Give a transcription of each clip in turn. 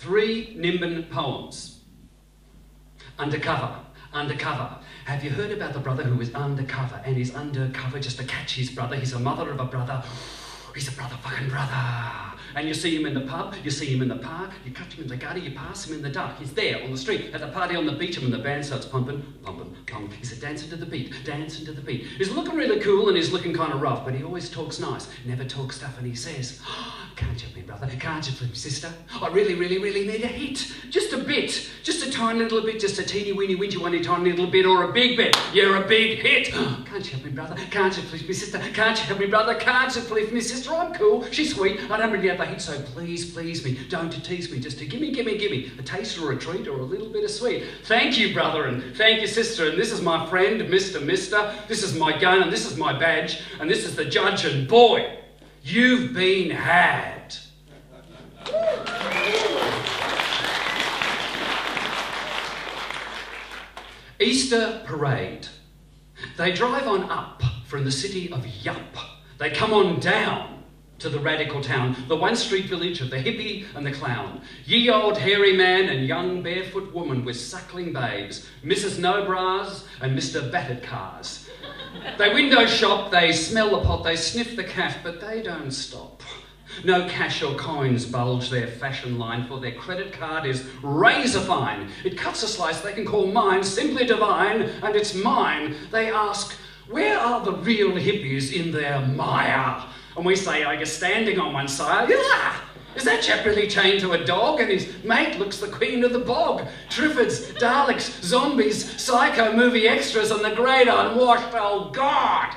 3 Nimbin poems. Undercover, undercover. Have you heard about the brother who was undercover and he's undercover just to catch his brother? He's a mother of a brother. He's a brother fucking brother. And you see him in the pub, you see him in the park, you catch him in the gutter, you pass him in the dark. He's there on the street, at the party on the beach, and when the band starts pumping, pumping, pumping, he said, dancing to the beat, dancing to the beat. He's looking really cool and he's looking kind of rough, but he always talks nice, never talks stuff, and he says, oh, can't you, me brother, can't you, me sister? I really, really, really need a hit. Just a bit, just a tiny little bit, just a teeny weeny wingy winny tiny little bit, or a big bit. You're a big hit. Oh, can't you help me brother? Can't you please me sister? Can't you help me brother? Can't you please me sister? I'm cool, she's sweet, I don't really have a hit, so please me, don't tease me, just to gimme, a taste or a treat or a little bit of sweet. Thank you, brother, and thank you, sister, and this is my friend, Mr. This is my gun, and this is my badge, and this is the judge, and boy, you've been had. Easter parade. They drive on up from the city of Yup. They come on down to the radical town, the one street village of the hippie and the clown. Ye old hairy man and young barefoot woman with suckling babes, Mrs. No Bras and Mr. Battered Cars. They window shop, they smell the pot, they sniff the calf, but they don't stop. No cash or coins bulge their fashion line, for their credit card is razor fine. It cuts a slice they can call mine, simply divine, and it's mine. They ask, where are the real hippies in their mire? And we say, I guess standing on one side, yeah, is that chap really chained to a dog? And his mate looks the queen of the bog. Triffids, Daleks, zombies, psycho movie extras, and the great unwashed old God.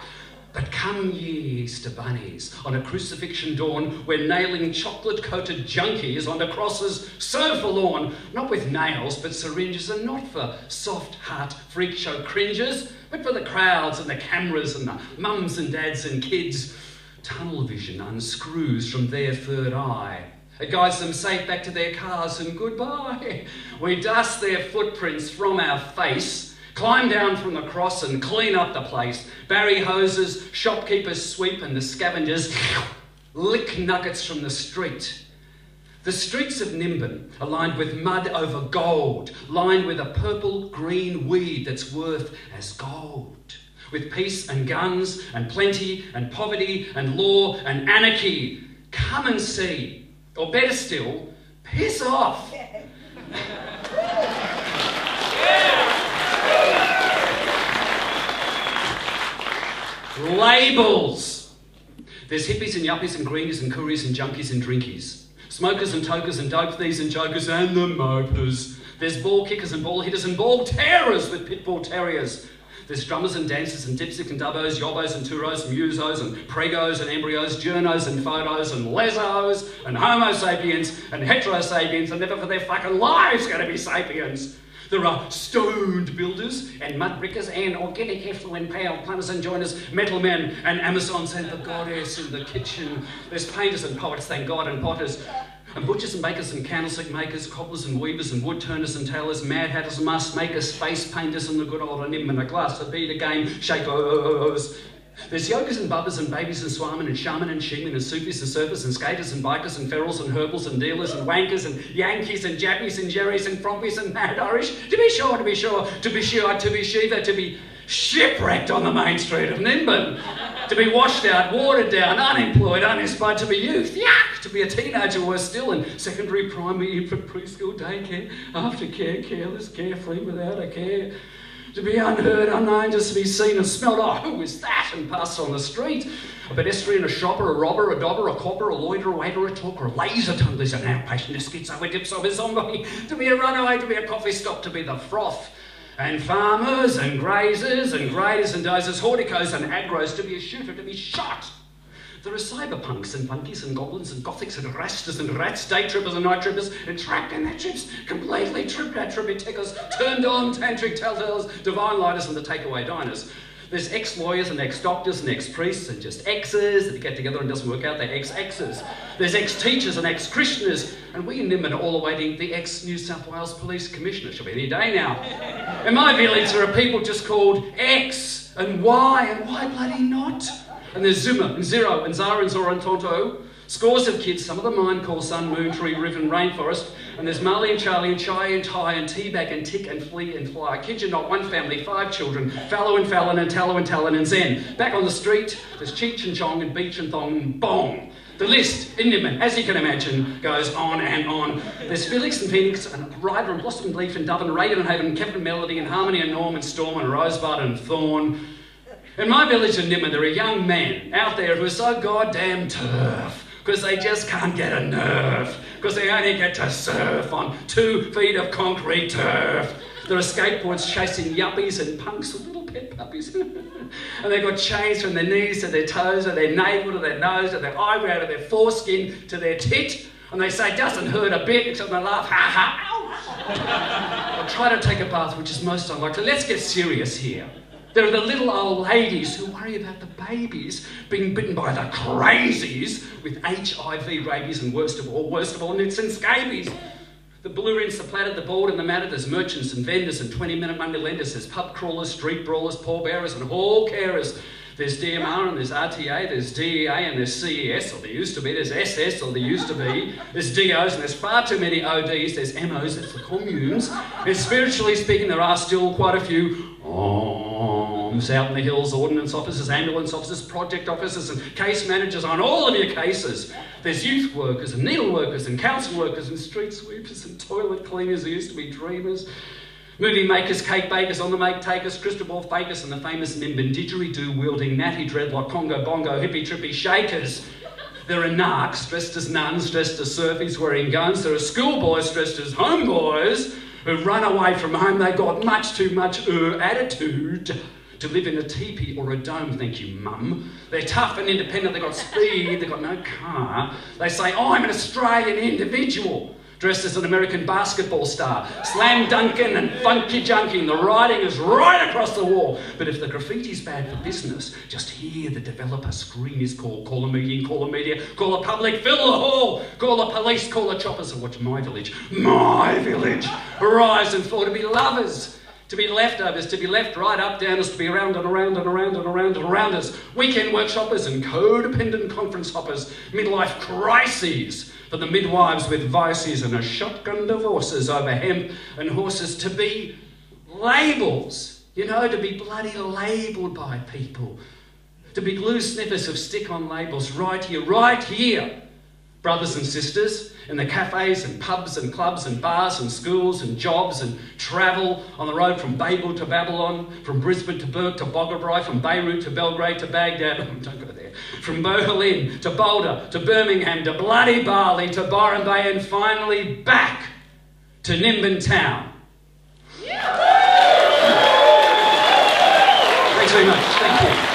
But come ye Easter bunnies, on a crucifixion dawn, we're nailing chocolate-coated junkies onto crosses so forlorn, not with nails but syringes, and not for soft-heart freak show cringes, but for the crowds and the cameras and the mums and dads and kids. Tunnel vision unscrews from their third eye. It guides them safe back to their cars, and goodbye. We dust their footprints from our face, climb down from the cross and clean up the place. Barry hoses, shopkeepers sweep, and the scavengers lick nuggets from the street. The streets of Nimbin are lined with mud over gold, lined with a purple-green weed that's worth as gold. With peace and guns and plenty and poverty and law and anarchy. Come and see. Or better still, piss off. Labels. There's hippies and yuppies and greenies and couriers and junkies and drinkies. Smokers and tokers and dope thieves and jokers and the mopers. There's ball kickers and ball hitters and ball tearers with pit bull terriers. There's drummers and dancers and dipstick and dubbos, yobbos and turos and musos and pregos and embryos, journos and photos and lesos and homo sapiens and heterosapiens, and never for their fucking lives going to be sapiens. There are stoned builders and mudbrickers and organic effluent pale plumbers and joiners, metal men and Amazons and the goddess in the kitchen. There's painters and poets, thank God, and potters. And butchers and bakers and candlestick makers, cobblers and weavers and wood turners and tailors, mad hatters, mask makers, face painters, and the good old Nimbin and a glass of beer, game shakers. There's yokers and bubbers and babies and swarmen and shaman and sheemen and Sufis and surfers and skaters and bikers and ferals and herbals and dealers and wankers and Yankees and Jappies and Jerrys and Frompies and mad Irish. To be sure, to be sure, to be sure, to be shiva, to be shipwrecked on the main street of Nimbin. To be washed out, watered down, unemployed, uninspired, to be youth, yuck! To be a teenager, worse still, in secondary, primary, infant, preschool, daycare, aftercare, careless, carefree, without a care. To be unheard, unknown, just to be seen and smelled, oh, who is that? And passed on the street. A pedestrian, a shopper, a robber, a dobber, a copper, a loiterer, a waiter, a talker, a laser tumbler, an outpatient, a schizo, a dipso, a zombie. To be a runaway, to be a coffee stop, to be the froth. And farmers and grazers and graders and dozers, horticos and agros, to be a shooter, to be shot. There are cyberpunks and punkies and goblins and gothics and rastas and rats, day trippers and night trippers, and trapped in their trips, completely tripped out trippy-tickers, turned on tantric telltales, divine lighters and the takeaway diners. There's ex-lawyers and ex-doctors and ex-priests and just exes that get together and doesn't work out, they're ex-exes. There's ex-teachers and ex-Christianers, and we in Nimbin are all awaiting the ex-New South Wales Police Commissioner. She'll be any day now. In my village there are people just called X and Y bloody not? And there's Zuma and Zero and Zara and Zora and Tonto. Scores of kids, some of the mine called Sun, Moon, Tree, River and Rainforest. And there's Marley and Charlie and Chai and Tai and Teabag and Tick and Flea and Fly. I kid you not, one family, 5 children, Fallow and Fallon and Tallow and Talon and Zen. Back on the street, there's Cheech and Chong and Beach and Thong and Bong. The list in Nimbin, as you can imagine, goes on and on. There's Felix and Phoenix and Ryder and Blossom and Leaf and Dove and Reagan and Haven and Kevin and Melody and Harmony and Norm and Storm and Rosebud and Thorn. In my village in Nimbin, there are young men out there who are so goddamn turf because they just can't get a nerve, because they only get to surf on 2 feet of concrete turf. There are skateboards chasing yuppies and punks with little pet puppies. And they've got chains from their knees to their toes, to their navel, to their nose, to their eyebrow, to their foreskin, to their tit. And they say, it doesn't hurt a bit, except they laugh, ha ha, ouch. I'll try to take a bath, which is most unlikely. Let's get serious here. There are the little old ladies who worry about the babies being bitten by the crazies with HIV, rabies, and worst of all, nits and scabies. The blue rinse, the platted, the bald and the matted, there's merchants and vendors and 20-minute money lenders, there's pub crawlers, street brawlers, pallbearers and hall carers. There's DMR and there's RTA, there's DEA and there's CES, or there used to be, there's SS, or there used to be, there's DOs and there's far too many ODs, there's MOs, that's the communes. And spiritually speaking, there are still quite a few OMs out in the hills, ordnance officers, ambulance officers, project officers and case managers on all of your cases. There's youth workers and needle workers and council workers and street sweepers and toilet cleaners who used to be dreamers. Movie makers, cake bakers, on the make takers, crystal ball fakers and the famous Nimbin didgeridoo wielding natty dreadlock Congo bongo hippie trippy shakers. There are narcs dressed as nuns, dressed as surfies wearing guns. There are schoolboys dressed as homeboys who run away from home. They've got much too much attitude to live in a teepee or a dome, thank you, mum. They're tough and independent, they've got speed, they've got no car. They say, oh, I'm an Australian individual, dressed as an American basketball star, slam dunking and funky junking. The writing is right across the wall. But if the graffiti's bad for business, just hear the developer scream his call a meeting, call a media, call a public, fill the hall, call the police, call the choppers, and watch my village, rise and fall to be lovers. To be leftovers, to be left right up downers, to be around and around and around and around and around us. Weekend workshoppers and codependent conference hoppers. Midlife crises for the midwives with vices and a shotgun divorces over hemp and horses. To be labels, you know, to be bloody labelled by people. To be glue sniffers of stick-on labels right here. Brothers and sisters, in the cafes and pubs and clubs and bars and schools and jobs and travel on the road from Babel to Babylon, from Brisbane to Burke to Boggabri, from Beirut to Belgrade to Baghdad, don't go there, from Berlin to Boulder to Birmingham to bloody Bali to Byron Bay and finally back to Nimbin town. Thanks very much. Thank you.